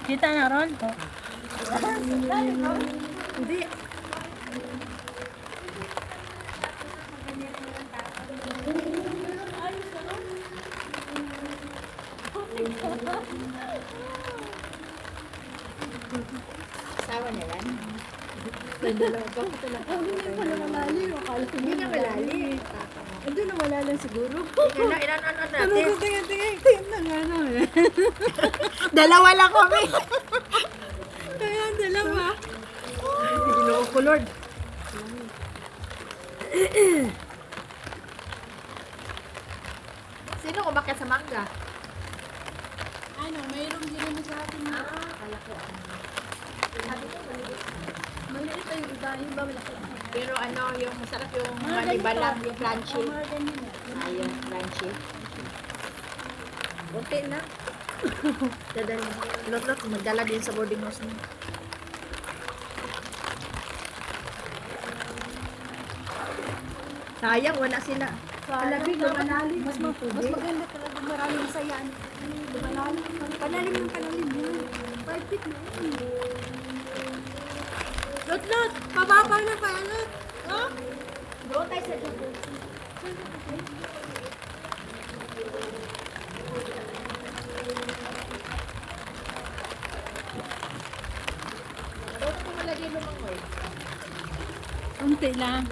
Kita na ron. Hindi. Sawa na lang. Hindi pala malalim. Akala ko Hindi na malalim. Hindi na malalim siguro. Ilan natin? Tingin na nga no. Dalawa lang kami. Kaya dalawa. Ginoo ko, Lord. Sino umakyat sa mangga? Ano, mayroong din mo sa atin. Kala ko Maliit na yung iba. Yung ba malaki? Pero ano, yung masarap yung manibalang, yung crunchy. Mga ganyan yan. Ayun, crunchy. Kunti na. Dadali. Lot, magdala din sa boarding house niya. Sayang, wala sila. Palabig, lumalalim. Mas maganda talaga. Maraming sayaan. Lumalalim. Palalim ng palalim. 5 feet na. Lot, pababa na pa. Lot. Oh? Doon tayo sa dugo. Doon ko malagay lumangoy. Unti lang.